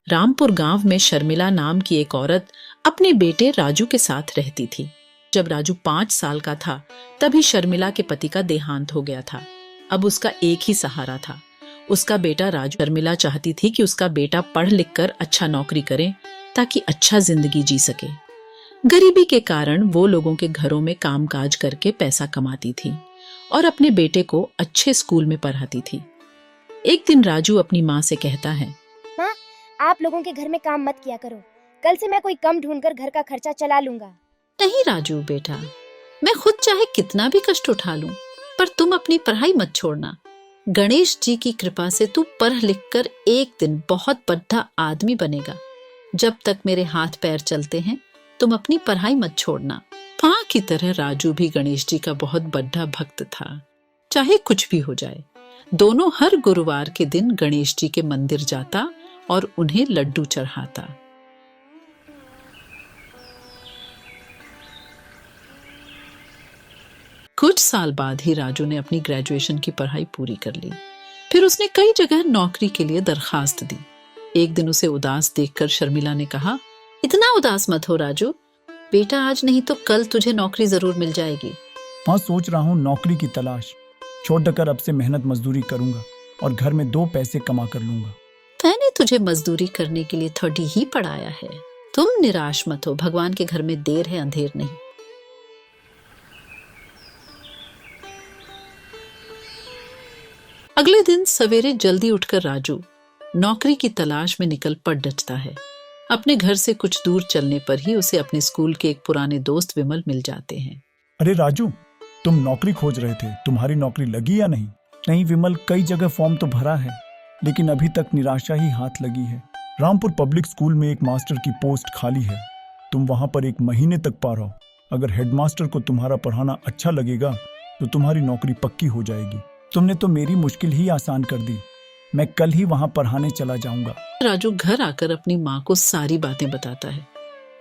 रामपुर गांव में शर्मिला नाम की एक औरत अपने बेटे राजू के साथ रहती थी। जब राजू 5 साल का था तभी शर्मिला के पति का देहांत हो गया था। अब उसका एक ही सहारा था, उसका बेटा राजू। शर्मिला चाहती थी कि उसका बेटा पढ़ लिख कर अच्छा नौकरी करे ताकि अच्छा जिंदगी जी सके। गरीबी के कारण वो लोगों के घरों में कामकाज करके पैसा कमाती थी और अपने बेटे को अच्छे स्कूल में पढ़ाती थी। एक दिन राजू अपनी माँ से कहता है, माँ, आप लोगों के घर में काम मत किया करो, कल से मैं कोई कम ढूंढकर घर का खर्चा चला लूंगा। नहीं राजू बेटा, मैं खुद चाहे कितना भी कष्ट उठा लूं, पर तुम अपनी पढ़ाई मत छोड़ना। गणेश जी की कृपा से तू पढ़ लिख कर एक दिन बहुत बड़ा आदमी बनेगा। जब तक मेरे हाथ पैर चलते हैं तुम अपनी पढ़ाई मत छोड़ना। मां की तरह राजू भी गणेश जी का बहुत बड़ा भक्त था। चाहे कुछ भी हो जाए, दोनों हर गुरुवार के दिन गणेश जी के मंदिर जाता और उन्हें लड्डू चढ़ाता। कुछ साल बाद ही राजू ने अपनी ग्रेजुएशन की पढ़ाई पूरी कर ली। फिर उसने कई जगह नौकरी के लिए दरखास्त दी। एक दिन उसे उदास देखकर शर्मिला ने कहा, इतना उदास मत हो राजू बेटा, आज नहीं तो कल तुझे नौकरी जरूर मिल जाएगी। माँ, सोच रहा हूँ नौकरी की तलाश छोड़कर अब से मेहनत मजदूरी करूंगा और घर में 2 पैसे कमा कर लूंगा। मैंने तुझे मजदूरी करने के लिए थोड़ी ही पढ़ाया है। तुम निराश मत हो, भगवान के घर में देर है अंधेर नहीं। अगले दिन सवेरे जल्दी उठकर राजू नौकरी की तलाश में निकल पड़ डटता है। अपने घर से कुछ दूर चलने पर ही उसे अपने स्कूल के एक पुराने दोस्त विमल मिल जाते हैं। अरे राजू, तुम नौकरी खोज रहे थे, तुम्हारी नौकरी लगी या नहीं? नहीं विमल, कई जगह फॉर्म तो भरा है लेकिन अभी तक निराशा ही हाथ लगी है। रामपुर पब्लिक स्कूल में एक मास्टर की पोस्ट खाली है, तुम वहां पर 1 महीने तक पा रहो। अगर हेडमास्टर को तुम्हारा पढ़ाना अच्छा लगेगा तो तुम्हारी नौकरी पक्की हो जाएगी। तुमने तो मेरी मुश्किल ही आसान कर दी, मैं कल ही वहां पढ़ाने चला जाऊंगा। राजू घर आकर अपनी माँ को सारी बातें बताता है।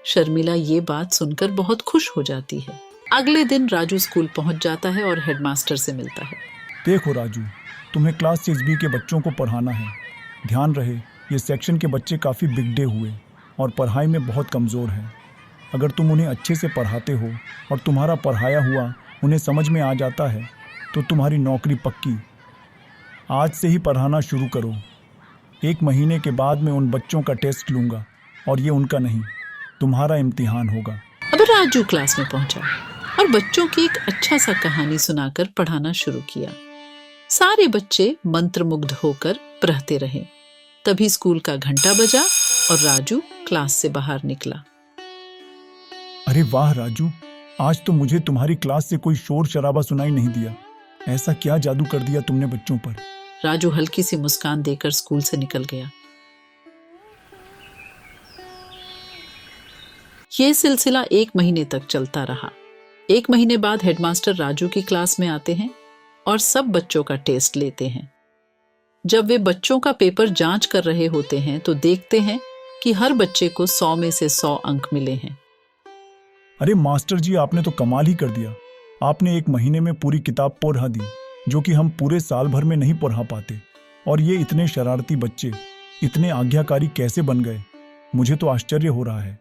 शर्मिला ये बात सुनकर बहुत खुश हो जाती है। अगले दिन राजू स्कूल पहुंच जाता है और हेडमास्टर से मिलता है। देखो राजू, तुम्हें क्लास 6B के बच्चों को पढ़ाना है। ध्यान रहे, ये सेक्शन के बच्चे काफी बिगड़े हुए और पढ़ाई में बहुत कमजोर हैं। अगर तुम उन्हें अच्छे से पढ़ाते हो और तुम्हारा पढ़ाया हुआ उन्हें समझ में आ जाता है तो तुम्हारी नौकरी पक्की। आज से ही पढ़ाना शुरू करो। 1 महीने के बाद मैं उन बच्चों का टेस्ट लूंगा और ये उनका नहीं, तुम्हारा इम्तिहान होगा। अब राजू क्लास में पहुंचा और बच्चों की एक अच्छा सा कहानी सुनाकर पढ़ाना शुरू किया। सारे बच्चे मंत्रमुग्ध होकर पढ़ते रहे। तभी स्कूल का घंटा बजा और राजू क्लास से बाहर निकला। अरे वाह राजू, आज तो मुझे तुम्हारी क्लास से कोई शोर शराबा सुनाई नहीं दिया। ऐसा क्या जादू कर दिया तुमने बच्चों पर? राजू हल्की सी मुस्कान देकर स्कूल से निकल गया। यह सिलसिला 1 महीने तक चलता रहा। 1 महीने बाद हेडमास्टर राजू की क्लास में आते हैं और सब बच्चों का टेस्ट लेते हैं। जब वे बच्चों का पेपर जांच कर रहे होते हैं तो देखते हैं कि हर बच्चे को 100 में से 100 अंक मिले हैं। अरे मास्टर जी, आपने तो कमाल ही कर दिया। आपने 1 महीने में पूरी किताब पढ़ा दी, जो कि हम पूरे साल भर में नहीं पढ़ा पाते। और ये इतने शरारती बच्चे इतने आज्ञाकारी कैसे बन गए? मुझे तो आश्चर्य हो रहा है।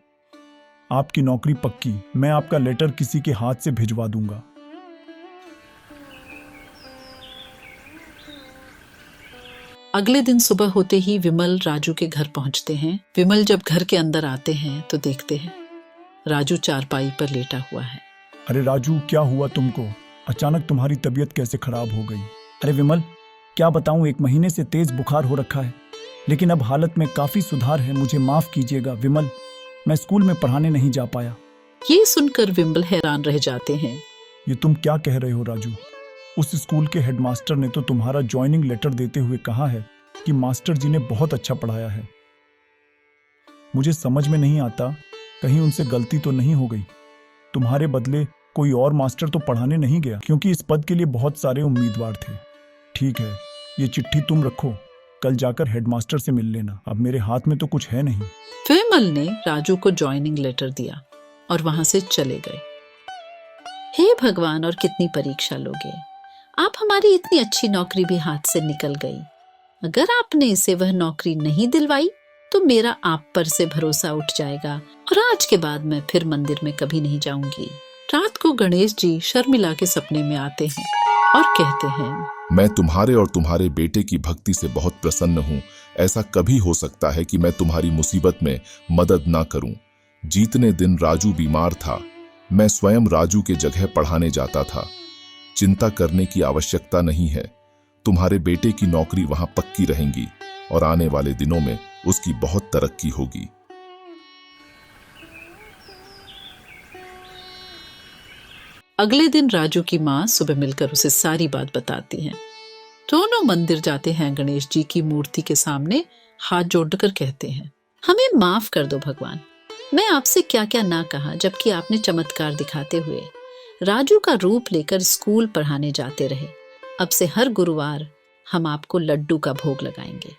आपकी नौकरी पक्की, मैं आपका लेटर किसी के हाथ से भिजवा दूंगा। अगले दिन सुबह होते ही विमल राजू के घर पहुंचते हैं। विमल जब घर के अंदर आते हैं तो देखते हैं राजू चारपाई पर लेटा हुआ है। अरे राजू, क्या हुआ तुमको? अचानक तुम्हारी तबीयत कैसे खराब हो गई? अरे विमल, क्या बताऊं, 1 महीने से तेज बुखार हो रखा है, लेकिन अब हालत में काफी सुधार है। मुझे माफ कीजिएगा विमल, मैं स्कूल में पढ़ाने नहीं जा पाया। ये सुनकर विमल हैरान रह जाते हैं। ये तुम क्या कह रहे हो राजू? उस स्कूल के हेडमास्टर ने तो तुम्हारा ज्वाइनिंग लेटर देते हुए कहा है कि मास्टर जी ने बहुत अच्छा पढ़ाया है। मुझे समझ में नहीं आता, कहीं उनसे गलती तो नहीं हो गई? तुम्हारे बदले कोई और मास्टर तो पढ़ाने नहीं गया, क्योंकि इस पद के लिए बहुत सारे उम्मीदवार थे। ठीक है, ये चिट्ठी तुम रखो, कल जाकर हेडमास्टर से मिल लेना। अब मेरे हाथ में तो कुछ है नहीं। विमल ने राजू को ज्वाइनिंग लेटर दिया और वहां से चले गए। हे भगवान, और कितनी परीक्षा लोगे आप? हमारी इतनी अच्छी नौकरी भी हाथ से निकल गई। अगर आपने इसे वह नौकरी नहीं दिलवाई तो मेरा आप पर से भरोसा उठ जाएगा और आज के बाद मैं फिर मंदिर में कभी नहीं जाऊंगी। रात को गणेश जी शर्मिला के सपने में आते हैं और कहते हैं, मैं तुम्हारे और तुम्हारे बेटे की भक्ति से बहुत प्रसन्न हूँ। ऐसा कभी हो सकता है कि मैं तुम्हारी मुसीबत में मदद ना करूं। जीतने दिन राजू बीमार था, मैं स्वयं राजू के जगह पढ़ाने जाता था। चिंता करने की आवश्यकता नहीं है। तुम्हारे बेटे की नौकरी वहां पक्की रहेगी और आने वाले दिनों में उसकी बहुत तरक्की होगी। अगले दिन राजू की माँ सुबह मिलकर उसे सारी बात बताती हैं। दोनों मंदिर जाते हैं। गणेश जी की मूर्ति के सामने हाथ जोड़कर कहते हैं, हमें माफ कर दो भगवान, मैं आपसे क्या क्या ना कहा, जबकि आपने चमत्कार दिखाते हुए राजू का रूप लेकर स्कूल पढ़ाने जाते रहे। अब से हर गुरुवार हम आपको लड्डू का भोग लगाएंगे।